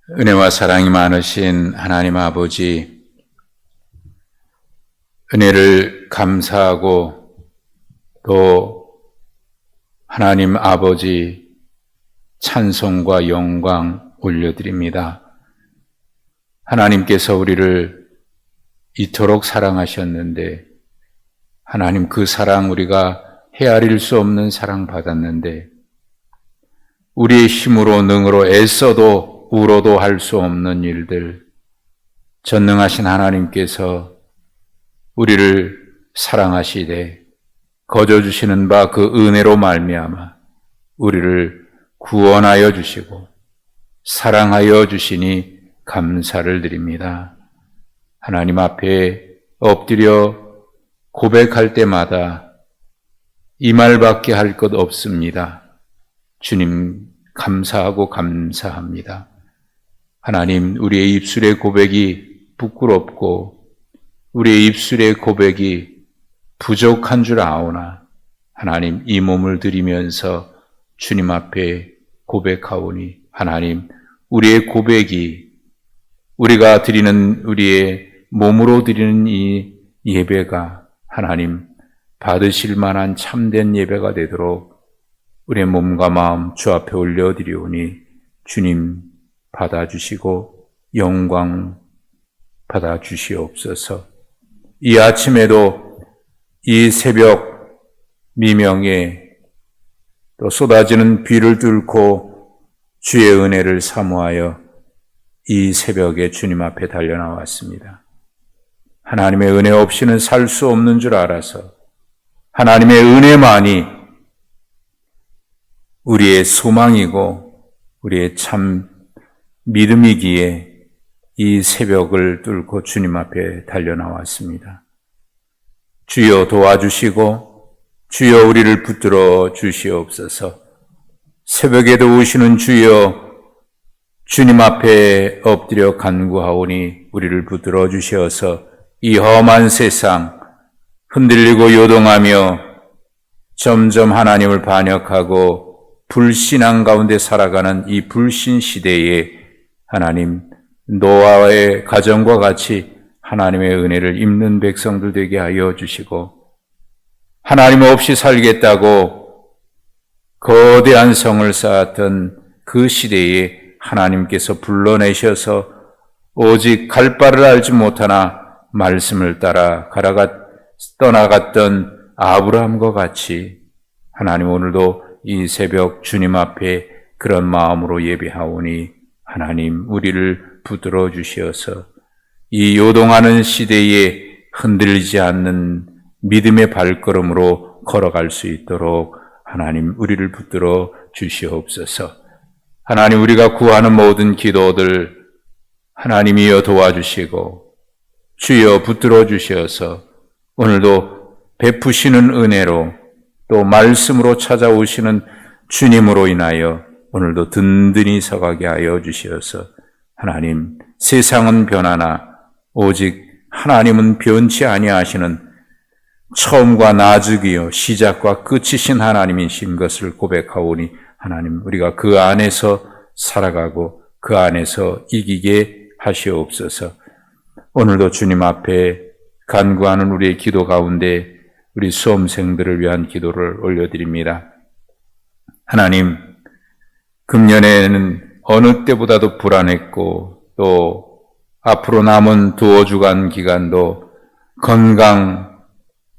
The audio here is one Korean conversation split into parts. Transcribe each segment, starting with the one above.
은혜와 사랑이 많으신 하나님 아버지, 은혜를 감사하고 또 하나님 아버지 찬송과 영광 올려드립니다. 하나님께서 우리를 이토록 사랑하셨는데, 하나님 그 사랑 우리가 헤아릴 수 없는 사랑 받았는데, 우리의 힘으로 능으로 애써도 울어도 할 수 없는 일들, 전능하신 하나님께서 우리를 사랑하시되 거저 주시는 바 그 은혜로 말미암아 우리를 구원하여 주시고 사랑하여 주시니 감사를 드립니다. 하나님 앞에 엎드려 고백할 때마다 이 말밖에 할 것 없습니다. 주님 감사하고 감사합니다. 하나님, 우리의 입술의 고백이 부끄럽고 우리의 입술의 고백이 부족한 줄 아오나 하나님, 이 몸을 드리면서 주님 앞에 고백하오니 하나님, 우리의 고백이 우리가 드리는 우리의 몸으로 드리는 이 예배가 하나님 받으실 만한 참된 예배가 되도록 우리의 몸과 마음 주 앞에 올려드리오니 주님 받아주시고 영광 받아주시옵소서. 이 아침에도 이 새벽 미명에 또 쏟아지는 비를 뚫고 주의 은혜를 사모하여 이 새벽에 주님 앞에 달려나왔습니다. 하나님의 은혜 없이는 살 수 없는 줄 알아서 하나님의 은혜만이 우리의 소망이고 우리의 참 믿음이기에 이 새벽을 뚫고 주님 앞에 달려나왔습니다. 주여 도와주시고 주여 우리를 붙들어 주시옵소서. 새벽에도 오시는 주여 주님 앞에 엎드려 간구하오니 우리를 붙들어 주시어서 이 험한 세상 흔들리고 요동하며 점점 하나님을 반역하고 불신앙 가운데 살아가는 이 불신 시대에 하나님 노아의 가정과 같이 하나님의 은혜를 입는 백성들 되게 하여 주시고 하나님 없이 살겠다고 거대한 성을 쌓았던 그 시대에 하나님께서 불러내셔서 오직 갈 바를 알지 못하나 말씀을 따라 떠나갔던 아브라함과 같이 하나님 오늘도 이 새벽 주님 앞에 그런 마음으로 예배하오니 하나님 우리를 붙들어 주시어서 이 요동하는 시대에 흔들리지 않는 믿음의 발걸음으로 걸어갈 수 있도록 하나님 우리를 붙들어 주시옵소서. 하나님 우리가 구하는 모든 기도들 하나님이여 도와주시고 주여 붙들어 주시어서 오늘도 베푸시는 은혜로 또 말씀으로 찾아오시는 주님으로 인하여 오늘도 든든히 서가게 하여 주시어서 하나님 세상은 변하나 오직 하나님은 변치 아니하시는 처음과 나중이요 시작과 끝이신 하나님이신 것을 고백하오니 하나님 우리가 그 안에서 살아가고 그 안에서 이기게 하시옵소서. 오늘도 주님 앞에 간구하는 우리의 기도 가운데 우리 수험생들을 위한 기도를 올려드립니다. 하나님, 금년에는 어느 때보다도 불안했고 또 앞으로 남은 두어 주간 기간도 건강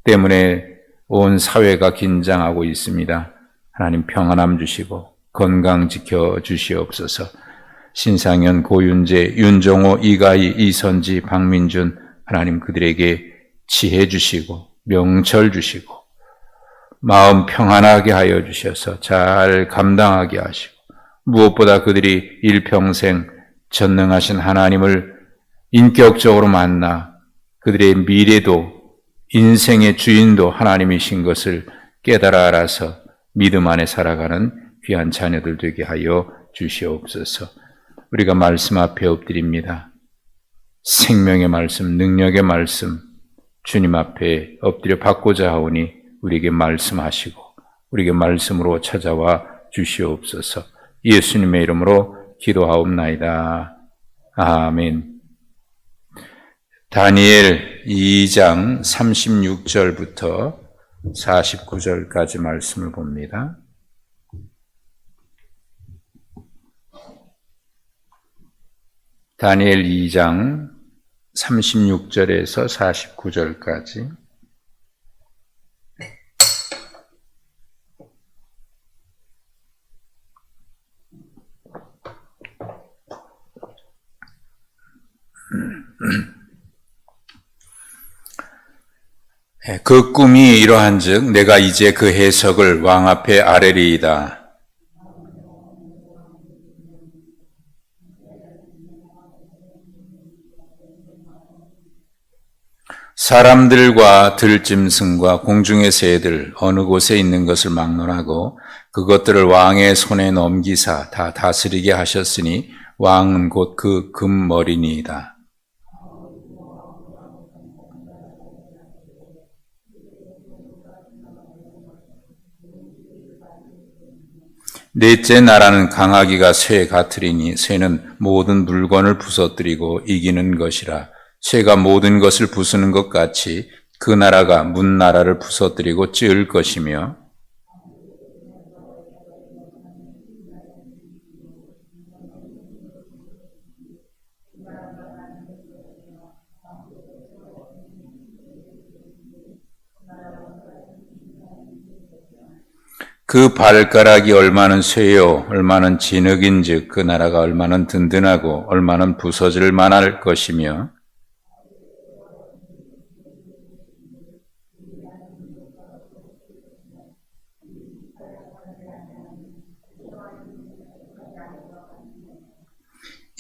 때문에 온 사회가 긴장하고 있습니다. 하나님 평안함 주시고 건강 지켜 주시옵소서. 신상현, 고윤재, 윤종호, 이가희, 이선지, 박민준 하나님 그들에게 지혜 주시고 명철 주시고 마음 평안하게 하여 주셔서 잘 감당하게 하시고 무엇보다 그들이 일평생 전능하신 하나님을 인격적으로 만나 그들의 미래도 인생의 주인도 하나님이신 것을 깨달아 알아서 믿음 안에 살아가는 귀한 자녀들 되게 하여 주시옵소서. 우리가 말씀 앞에 엎드립니다. 생명의 말씀, 능력의 말씀 주님 앞에 엎드려 받고자 하오니 우리에게 말씀하시고 우리에게 말씀으로 찾아와 주시옵소서. 예수님의 이름으로 기도하옵나이다. 아멘. 다니엘 2장 36절부터 49절까지 말씀을 봅니다. 다니엘 2장 36절에서 49절까지. 그 꿈이 이러한즉 내가 이제 그 해석을 왕 앞에 아뢰리이다. 사람들과 들짐승과 공중의 새들 어느 곳에 있는 것을 막론하고 그것들을 왕의 손에 넘기사 다 다스리게 하셨으니 왕은 곧 그 금머리니이다. 넷째 나라는 강아기가 쇠 같으리니 쇠는 모든 물건을 부서뜨리고 이기는 것이라. 쇠가 모든 것을 부수는 것 같이 그 나라가 문 나라를 부서뜨리고 찌을 것이며 그 발가락이 얼마는 쇠요 얼마는 진흙인즉 그 나라가 얼마는 든든하고 얼마는 부서질 만할 것이며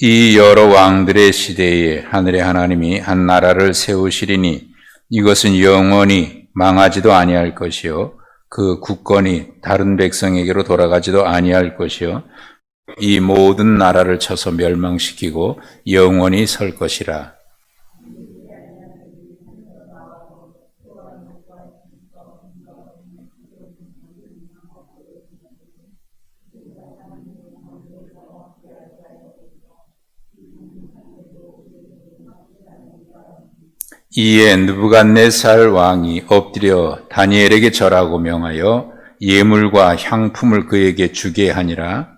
이 여러 왕들의 시대에 하늘의 하나님이 한 나라를 세우시리니 이것은 영원히 망하지도 아니할 것이요 그 국권이 다른 백성에게로 돌아가지도 아니할 것이요 이 모든 나라를 쳐서 멸망시키고 영원히 설 것이라. 이에 느부갓네살 왕이 엎드려 다니엘에게 절하고 명하여 예물과 향품을 그에게 주게 하니라.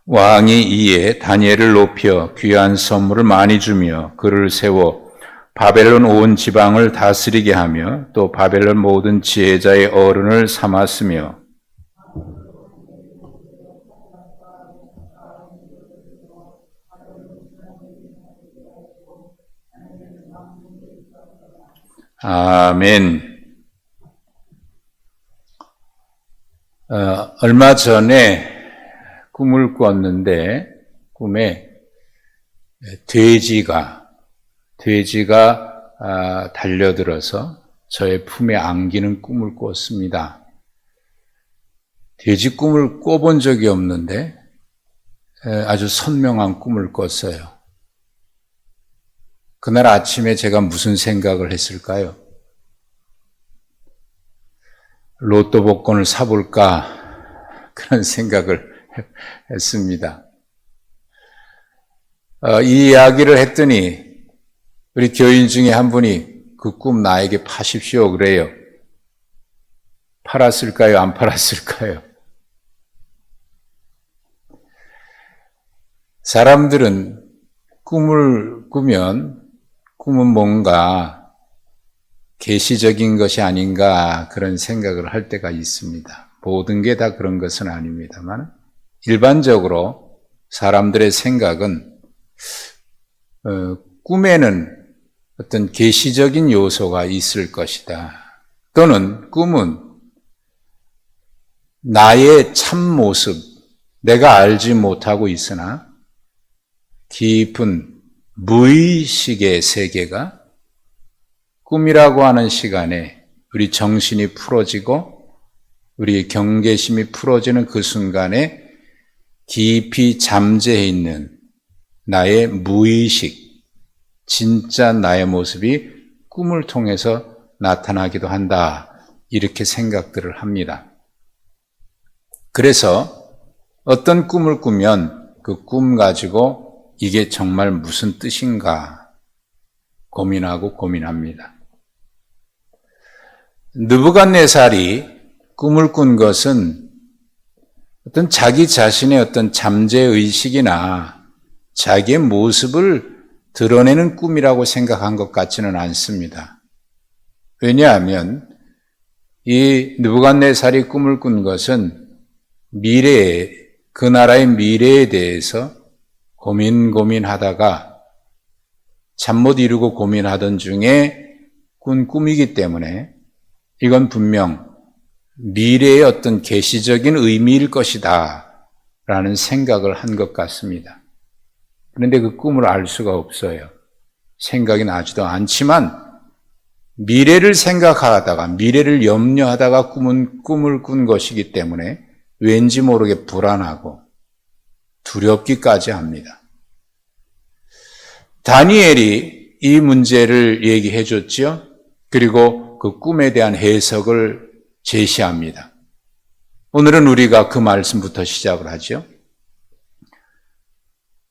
왕이 이에 다니엘을 높여 귀한 선물을 많이 주며 그를 세워 바벨론 온 지방을 다스리게 하며 또 바벨론 모든 지혜자의 어른을 삼았으며 아멘. 얼마 전에 꿈을 꿨는데 꿈에 돼지가 달려들어서 저의 품에 안기는 꿈을 꿨습니다. 돼지 꿈을 꿔본 적이 없는데 아주 선명한 꿈을 꿨어요. 그날 아침에 제가 무슨 생각을 했을까요? 로또 복권을 사볼까? 그런 생각을 했습니다. 이 이야기를 했더니 우리 교인 중에 한 분이 그 꿈 나에게 파십시오 그래요. 팔았을까요? 안 팔았을까요? 사람들은 꿈을 꾸면 꿈은 뭔가 계시적인 것이 아닌가 그런 생각을 할 때가 있습니다. 모든 게 다 그런 것은 아닙니다만 일반적으로 사람들의 생각은 꿈에는 어떤 계시적인 요소가 있을 것이다. 또는 꿈은 나의 참 모습, 내가 알지 못하고 있으나 깊은 무의식의 세계가 꿈이라고 하는 시간에 우리 정신이 풀어지고 우리 경계심이 풀어지는 그 순간에 깊이 잠재해 있는 나의 무의식, 진짜 나의 모습이 꿈을 통해서 나타나기도 한다. 이렇게 생각들을 합니다. 그래서 어떤 꿈을 꾸면 그 꿈 가지고 이게 정말 무슨 뜻인가 고민하고 고민합니다. 느부갓네살이 꿈을 꾼 것은 어떤 자기 자신의 어떤 잠재의식이나 자기의 모습을 드러내는 꿈이라고 생각한 것 같지는 않습니다. 왜냐하면 이 느부갓네살이 꿈을 꾼 것은 미래에, 그 나라의 미래에 대해서 고민하다가 잠 못 이루고 고민하던 중에 꾼 꿈이기 때문에 이건 분명 미래의 어떤 계시적인 의미일 것이다 라는 생각을 한 것 같습니다. 그런데 그 꿈을 알 수가 없어요. 생각이 나지도 않지만 미래를 생각하다가 미래를 염려하다가 꿈을 꾼 것이기 때문에 왠지 모르게 불안하고 두렵기까지 합니다. 다니엘이 이 문제를 얘기해 줬지요. 그리고 그 꿈에 대한 해석을 제시합니다. 오늘은 우리가 그 말씀부터 시작을 하죠.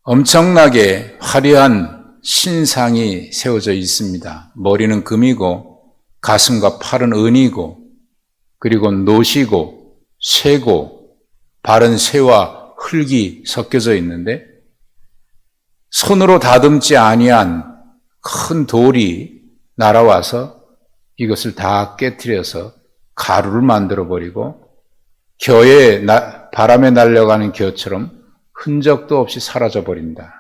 엄청나게 화려한 신상이 세워져 있습니다. 머리는 금이고 가슴과 팔은 은이고 그리고 노시고 쇠고 발은 쇠와 흙이 섞여져 있는데 손으로 다듬지 아니한 큰 돌이 날아와서 이것을 다 깨트려서 가루를 만들어버리고 겨에 바람에 날려가는 겨처럼 흔적도 없이 사라져버린다.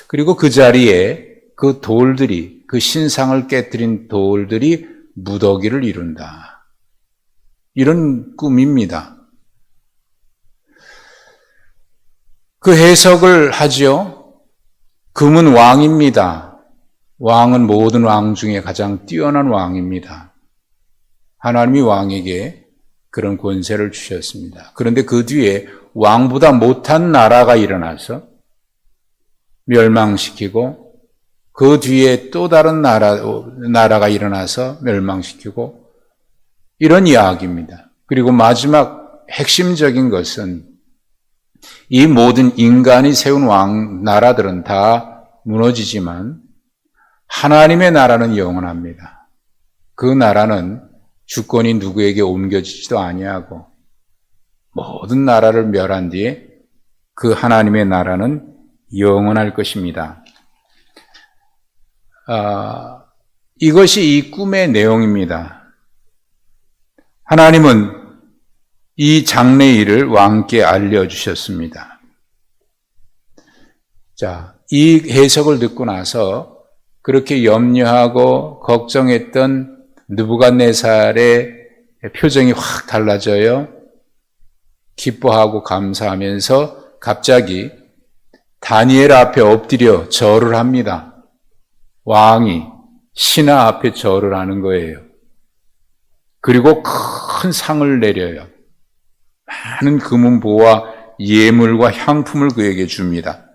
그리고 그 자리에 그 돌들이, 그 신상을 깨트린 돌들이 무더기를 이룬다. 이런 꿈입니다. 그 해석을 하지요. 금은 왕입니다. 왕은 모든 왕 중에 가장 뛰어난 왕입니다. 하나님이 왕에게 그런 권세를 주셨습니다. 그런데 그 뒤에 왕보다 못한 나라가 일어나서 멸망시키고 그 뒤에 또 다른 나라가 일어나서 멸망시키고 이런 이야기입니다. 그리고 마지막 핵심적인 것은 이 모든 인간이 세운 나라들은 다 무너지지만 하나님의 나라는 영원합니다. 그 나라는 주권이 누구에게 옮겨지지도 아니하고 모든 나라를 멸한 뒤에 그 하나님의 나라는 영원할 것입니다. 이것이 이 꿈의 내용입니다. 하나님은 이 장래일을 왕께 알려주셨습니다. 자, 이 해석을 듣고 나서 그렇게 염려하고 걱정했던 느부갓네살의 표정이 확 달라져요. 기뻐하고 감사하면서 갑자기 다니엘 앞에 엎드려 절을 합니다. 왕이 신하 앞에 절을 하는 거예요. 그리고 큰 상을 내려요. 많은 금은보와 예물과 향품을 그에게 줍니다.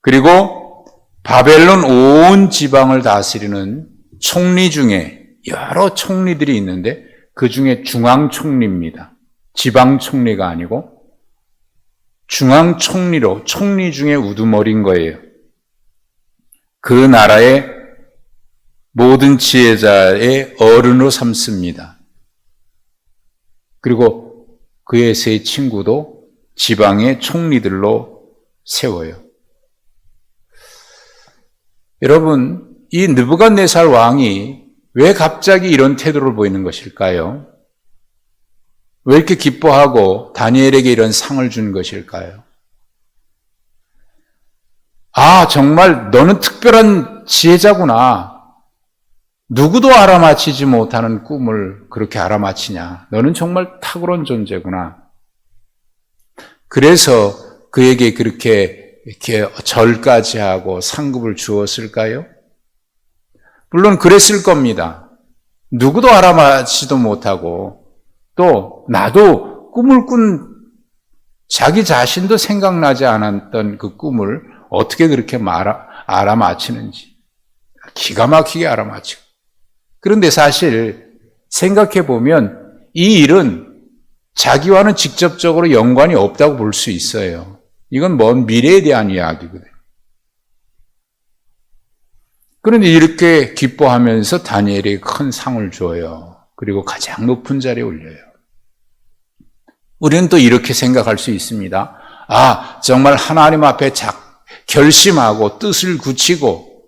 그리고 바벨론 온 지방을 다스리는 총리 중에 여러 총리들이 있는데 그 중에 중앙총리입니다. 지방총리가 아니고 중앙총리로 총리 중에 우두머리인 거예요. 그 나라의 모든 지혜자의 어른으로 삼습니다. 그리고 그의 세 친구도 지방의 총리들로 세워요. 여러분, 이 느부갓네살 왕이 왜 갑자기 이런 태도를 보이는 것일까요? 왜 이렇게 기뻐하고 다니엘에게 이런 상을 준 것일까요? 아, 정말 너는 특별한 지혜자구나. 누구도 알아맞히지 못하는 꿈을 그렇게 알아맞히냐. 너는 정말 탁월한 존재구나. 그래서 그에게 그렇게 이렇게 절까지 하고 상급을 주었을까요? 물론 그랬을 겁니다. 누구도 알아맞히지도 못하고 또 나도 꿈을 꾼 자기 자신도 생각나지 않았던 그 꿈을 어떻게 그렇게 알아맞히는지. 기가 막히게 알아맞히고. 그런데 사실 생각해 보면 이 일은 자기와는 직접적으로 연관이 없다고 볼 수 있어요. 이건 먼 미래에 대한 이야기거든요. 그런데 이렇게 기뻐하면서 다니엘에게 큰 상을 줘요. 그리고 가장 높은 자리에 올려요. 우리는 또 이렇게 생각할 수 있습니다. 아, 정말 하나님 앞에 결심하고 뜻을 굳히고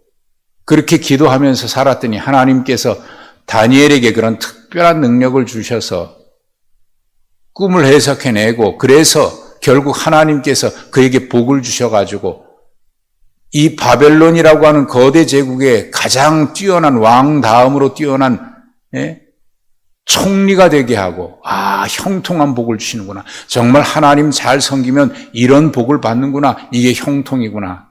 그렇게 기도하면서 살았더니 하나님께서 다니엘에게 그런 특별한 능력을 주셔서 꿈을 해석해내고 그래서 결국 하나님께서 그에게 복을 주셔가지고 이 바벨론이라고 하는 거대 제국의 가장 뛰어난 왕 다음으로 뛰어난 총리가 되게 하고 형통한 복을 주시는구나. 정말 하나님 잘 섬기면 이런 복을 받는구나. 이게 형통이구나.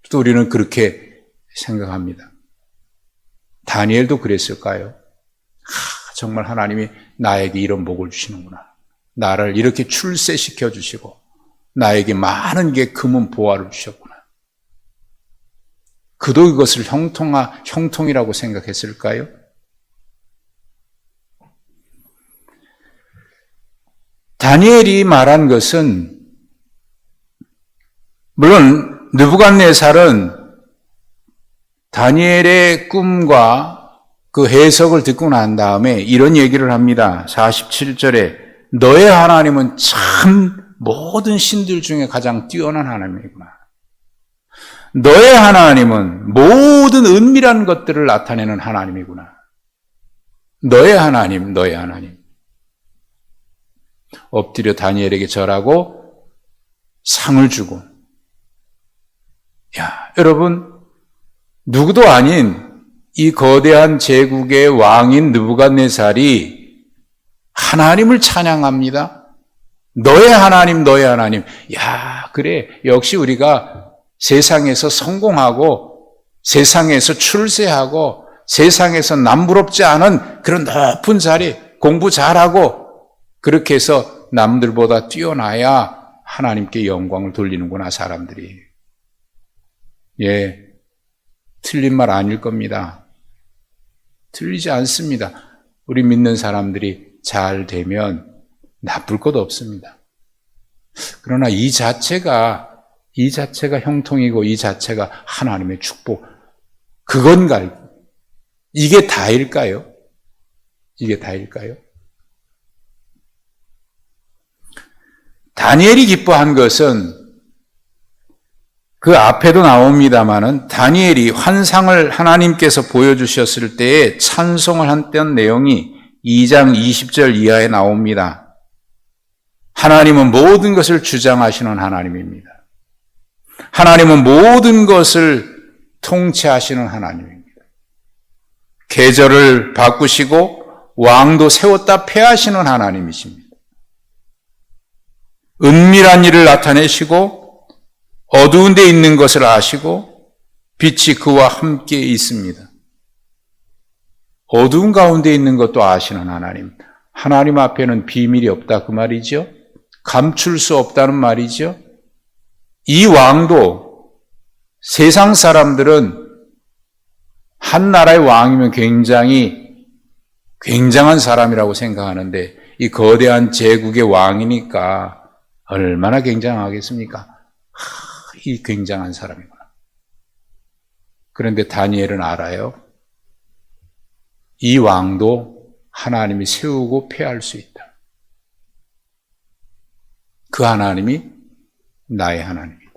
또 우리는 그렇게 생각합니다. 다니엘도 그랬을까요? 정말 하나님이 나에게 이런 복을 주시는구나. 나를 이렇게 출세시켜 주시고 나에게 많은 게 금은 보화를 주셨구나. 그도 이것을 형통이라고 생각했을까요? 다니엘이 말한 것은 물론 느부갓네살은 다니엘의 꿈과 그 해석을 듣고 난 다음에 이런 얘기를 합니다. 47절에 너의 하나님은 참 모든 신들 중에 가장 뛰어난 하나님이구나. 너의 하나님은 모든 은밀한 것들을 나타내는 하나님이구나. 너의 하나님, 너의 하나님. 엎드려 다니엘에게 절하고 상을 주고. 여러분, 누구도 아닌 이 거대한 제국의 왕인 느부갓네살이 하나님을 찬양합니다. 너의 하나님, 너의 하나님. 그래. 역시 우리가 세상에서 성공하고 세상에서 출세하고 세상에서 남부럽지 않은 그런 높은 자리, 공부 잘하고 그렇게 해서 남들보다 뛰어나야 하나님께 영광을 돌리는구나, 사람들이. 틀린 말 아닐 겁니다. 틀리지 않습니다. 우리 믿는 사람들이 잘 되면 나쁠 것 없습니다. 그러나 이 자체가 형통이고 이 자체가 하나님의 축복, 그건가요? 이게 다일까요? 이게 다일까요? 다니엘이 기뻐한 것은 그 앞에도 나옵니다마는 다니엘이 환상을 하나님께서 보여주셨을 때에 찬송을 했던 내용이 2장 20절 이하에 나옵니다. 하나님은 모든 것을 주장하시는 하나님입니다. 하나님은 모든 것을 통치하시는 하나님입니다. 계절을 바꾸시고 왕도 세웠다 패하시는 하나님이십니다. 은밀한 일을 나타내시고 어두운 데 있는 것을 아시고 빛이 그와 함께 있습니다. 어두운 가운데 있는 것도 아시는 하나님. 하나님 앞에는 비밀이 없다 그 말이죠. 감출 수 없다는 말이죠. 이 왕도 세상 사람들은 한 나라의 왕이면 굉장한 사람이라고 생각하는데 이 거대한 제국의 왕이니까 얼마나 굉장하겠습니까? 이 굉장한 사람이구나. 그런데 다니엘은 알아요. 이 왕도 하나님이 세우고 폐할 수 있다. 그 하나님이 나의 하나님이다.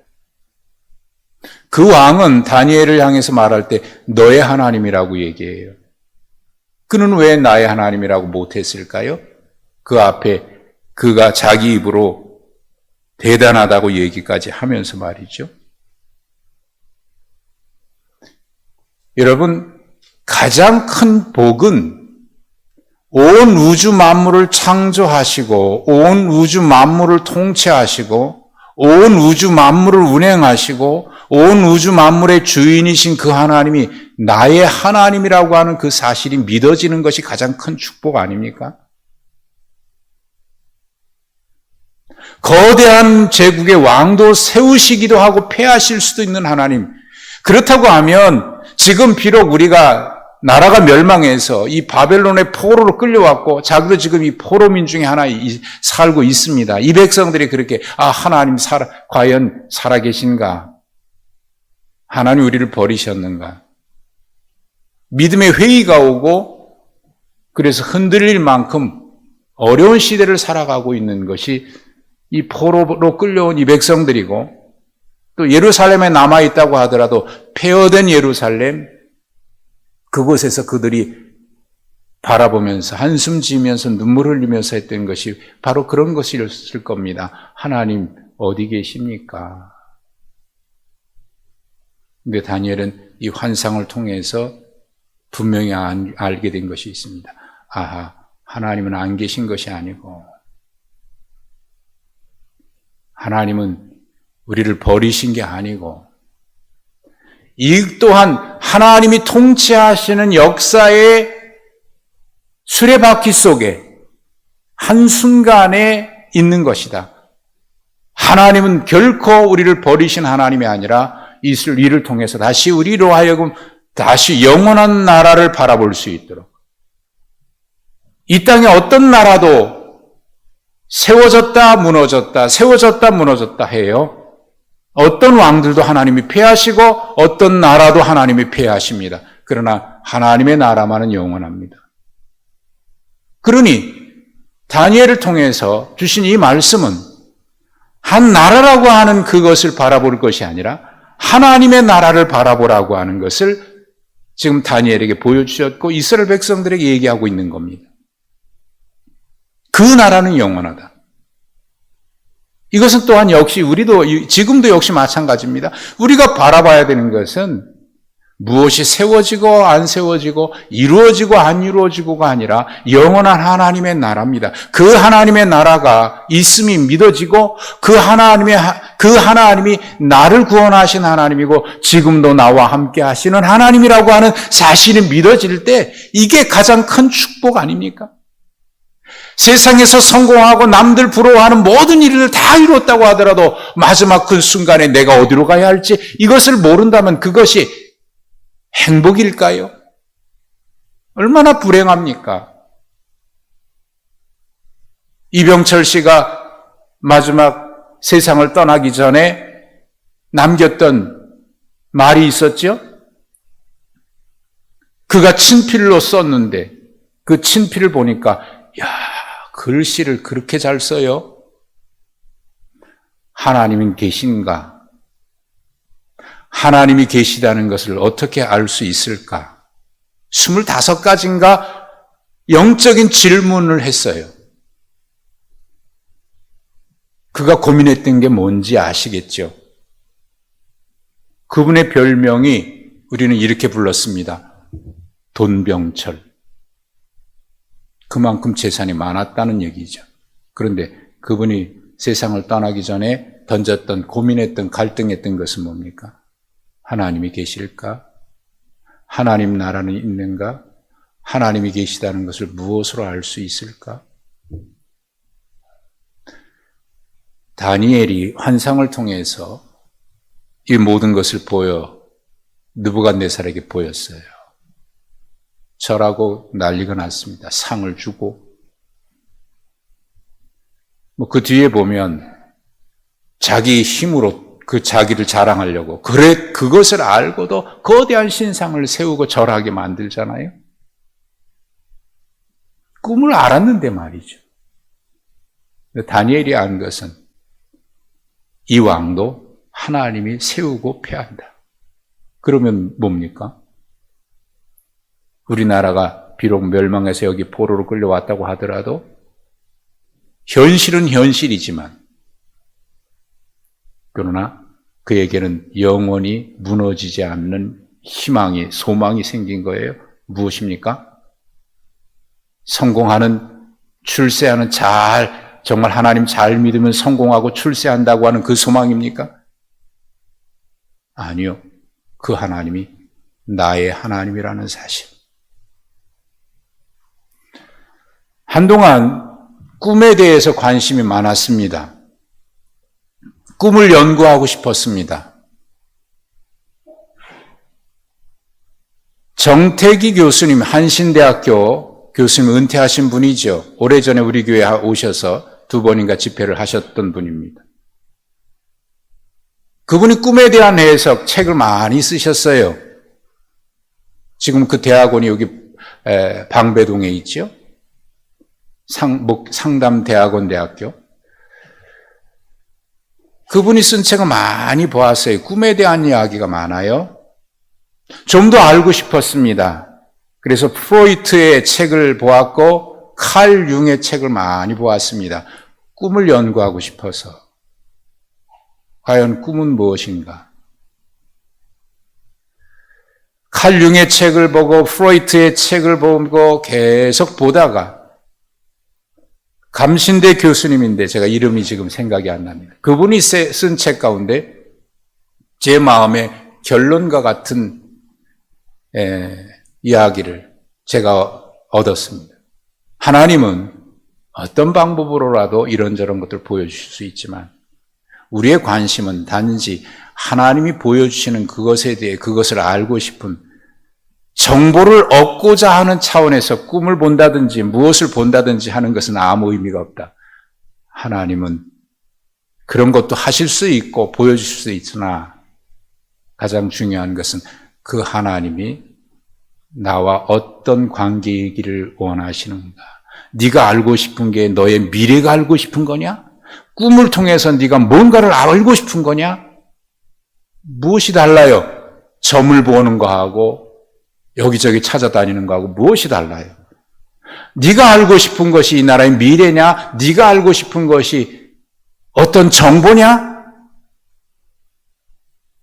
그 왕은 다니엘을 향해서 말할 때 너의 하나님이라고 얘기해요. 그는 왜 나의 하나님이라고 못했을까요? 그 앞에 그가 자기 입으로 대단하다고 얘기까지 하면서 말이죠. 여러분, 가장 큰 복은 온 우주 만물을 창조하시고 온 우주 만물을 통치하시고 온 우주 만물을 운행하시고 온 우주 만물의 주인이신 그 하나님이 나의 하나님이라고 하는 그 사실이 믿어지는 것이 가장 큰 축복 아닙니까? 거대한 제국의 왕도 세우시기도 하고 폐하실 수도 있는 하나님. 그렇다고 하면 지금 비록 우리가 나라가 멸망해서 이 바벨론의 포로로 끌려왔고 자기도 지금 이 포로민 중에 하나 살고 있습니다. 이 백성들이 그렇게 하나님 과연 살아계신가? 하나님 우리를 버리셨는가? 믿음의 회의가 오고 그래서 흔들릴 만큼 어려운 시대를 살아가고 있는 것이 이 포로로 끌려온 이 백성들이고 또 예루살렘에 남아있다고 하더라도 폐허된 예루살렘 그곳에서 그들이 바라보면서 한숨 지으면서 눈물 흘리면서 했던 것이 바로 그런 것이었을 겁니다. 하나님 어디 계십니까? 근데 다니엘은 이 환상을 통해서 분명히 알게 된 것이 있습니다. 하나님은 안 계신 것이 아니고 하나님은 우리를 버리신 게 아니고 이 또한 하나님이 통치하시는 역사의 수레바퀴 속에 한순간에 있는 것이다. 하나님은 결코 우리를 버리신 하나님이 아니라 이를 통해서 다시 우리로 하여금 다시 영원한 나라를 바라볼 수 있도록 이 땅에 어떤 나라도 세워졌다 무너졌다 세워졌다 무너졌다 해요. 어떤 왕들도 하나님이 폐하시고 어떤 나라도 하나님이 폐하십니다. 그러나 하나님의 나라만은 영원합니다. 그러니 다니엘을 통해서 주신 이 말씀은 한 나라라고 하는 그것을 바라볼 것이 아니라 하나님의 나라를 바라보라고 하는 것을 지금 다니엘에게 보여주셨고 이스라엘 백성들에게 얘기하고 있는 겁니다. 그 나라는 영원하다. 이것은 또한 역시 우리도 지금도 역시 마찬가지입니다. 우리가 바라봐야 되는 것은 무엇이 세워지고 안 세워지고 이루어지고 안 이루어지고가 아니라 영원한 하나님의 나라입니다. 그 하나님의 나라가 있음이 믿어지고 그 하나님이 나를 구원하신 하나님이고 지금도 나와 함께 하시는 하나님이라고 하는 사실이 믿어질 때 이게 가장 큰 축복 아닙니까? 세상에서 성공하고 남들 부러워하는 모든 일을 다 이뤘다고 하더라도 마지막 그 순간에 내가 어디로 가야 할지 이것을 모른다면 그것이 행복일까요? 얼마나 불행합니까? 이병철 씨가 마지막 세상을 떠나기 전에 남겼던 말이 있었죠? 그가 친필로 썼는데 그 친필을 보니까 글씨를 그렇게 잘 써요? 하나님은 계신가? 하나님이 계시다는 것을 어떻게 알 수 있을까? 25가지인가 영적인 질문을 했어요. 그가 고민했던 게 뭔지 아시겠죠? 그분의 별명이 우리는 이렇게 불렀습니다. 돈병철. 그만큼 재산이 많았다는 얘기죠. 그런데 그분이 세상을 떠나기 전에 던졌던, 고민했던, 갈등했던 것은 뭡니까? 하나님이 계실까? 하나님 나라는 있는가? 하나님이 계시다는 것을 무엇으로 알 수 있을까? 다니엘이 환상을 통해서 이 모든 것을 느부갓네살에게 보였어요. 절하고 난리가 났습니다. 상을 주고. 그 뒤에 보면 자기 힘으로 그 자기를 자랑하려고 그것을 알고도 거대한 신상을 세우고 절하게 만들잖아요. 꿈을 알았는데 말이죠. 다니엘이 안 것은 이 왕도 하나님이 세우고 폐한다. 그러면 뭡니까? 우리나라가 비록 멸망해서 여기 포로로 끌려왔다고 하더라도 현실은 현실이지만 그러나 그에게는 영원히 무너지지 않는 희망이, 소망이 생긴 거예요. 무엇입니까? 성공하는, 출세하는 정말 하나님 잘 믿으면 성공하고 출세한다고 하는 그 소망입니까? 아니요. 그 하나님이 나의 하나님이라는 사실. 한동안 꿈에 대해서 관심이 많았습니다. 꿈을 연구하고 싶었습니다. 정태기 교수님, 한신대학교 교수님 은퇴하신 분이죠. 오래전에 우리 교회에 오셔서 2번인가 집회를 하셨던 분입니다. 그분이 꿈에 대한 해석 책을 많이 쓰셨어요. 지금 그 대학원이 여기 방배동에 있죠. 상담대학원 대학교. 그분이 쓴 책을 많이 보았어요. 꿈에 대한 이야기가 많아요. 좀 더 알고 싶었습니다. 그래서 프로이트의 책을 보았고 칼 융의 책을 많이 보았습니다. 꿈을 연구하고 싶어서. 과연 꿈은 무엇인가? 칼 융의 책을 보고 프로이트의 책을 보고 계속 보다가 감신대 교수님인데 제가 이름이 지금 생각이 안 납니다. 그분이 쓴 책 가운데 제 마음의 결론과 같은 이야기를 제가 얻었습니다. 하나님은 어떤 방법으로라도 이런저런 것들을 보여주실 수 있지만 우리의 관심은 단지 하나님이 보여주시는 그것에 대해 그것을 알고 싶은 정보를 얻고자 하는 차원에서 꿈을 본다든지 무엇을 본다든지 하는 것은 아무 의미가 없다. 하나님은 그런 것도 하실 수 있고 보여주실 수 있으나 가장 중요한 것은 그 하나님이 나와 어떤 관계이기를 원하시는가? 네가 알고 싶은 게 너의 미래가 알고 싶은 거냐? 꿈을 통해서 네가 뭔가를 알고 싶은 거냐? 무엇이 달라요? 점을 보는 거하고 여기저기 찾아다니는 거하고 무엇이 달라요? 네가 알고 싶은 것이 이 나라의 미래냐? 네가 알고 싶은 것이 어떤 정보냐?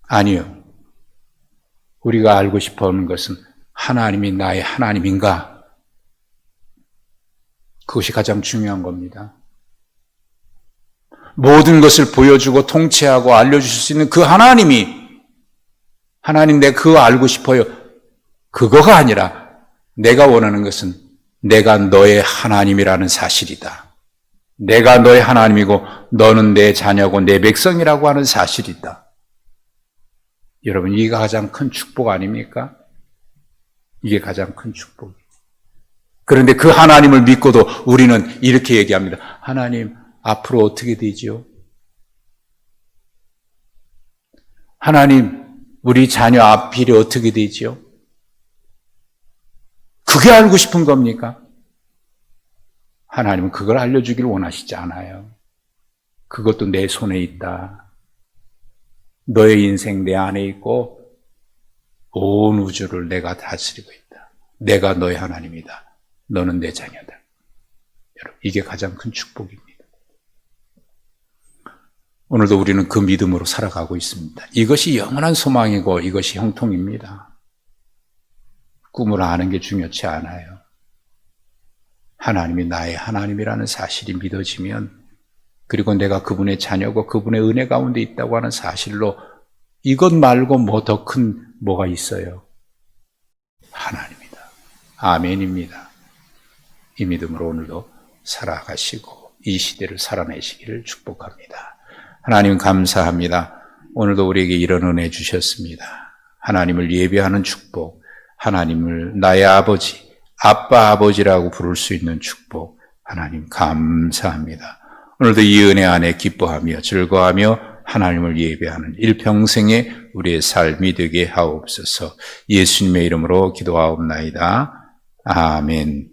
아니요. 우리가 알고 싶어하는 것은 하나님이 나의 하나님인가? 그것이 가장 중요한 겁니다. 모든 것을 보여주고 통치하고 알려주실 수 있는 그 하나님이 하나님 내가 그거 알고 싶어요. 그거가 아니라 내가 원하는 것은 내가 너의 하나님이라는 사실이다. 내가 너의 하나님이고 너는 내 자녀고 내 백성이라고 하는 사실이다. 여러분 이게 가장 큰 축복 아닙니까? 이게 가장 큰 축복이에요. 그런데 그 하나님을 믿고도 우리는 이렇게 얘기합니다. 하나님 앞으로 어떻게 되지요? 하나님 우리 자녀 앞길이 어떻게 되지요? 그게 알고 싶은 겁니까? 하나님은 그걸 알려주기를 원하시지 않아요. 그것도 내 손에 있다. 너의 인생 내 안에 있고 온 우주를 내가 다스리고 있다. 내가 너의 하나님이다. 너는 내 자녀다. 여러분, 이게 가장 큰 축복입니다. 오늘도 우리는 그 믿음으로 살아가고 있습니다. 이것이 영원한 소망이고 이것이 형통입니다. 꿈을 아는 게 중요치 않아요. 하나님이 나의 하나님이라는 사실이 믿어지면 그리고 내가 그분의 자녀고 그분의 은혜 가운데 있다고 하는 사실로 이것 말고 뭐 더 큰 뭐가 있어요? 하나님이다. 아멘입니다. 이 믿음으로 오늘도 살아가시고 이 시대를 살아내시기를 축복합니다. 하나님 감사합니다. 오늘도 우리에게 이런 은혜 주셨습니다. 하나님을 예배하는 축복, 하나님을 나의 아버지, 아빠 아버지라고 부를 수 있는 축복, 하나님 감사합니다. 오늘도 이 은혜 안에 기뻐하며 즐거워하며 하나님을 예배하는 일평생의 우리의 삶이 되게 하옵소서. 예수님의 이름으로 기도하옵나이다. 아멘.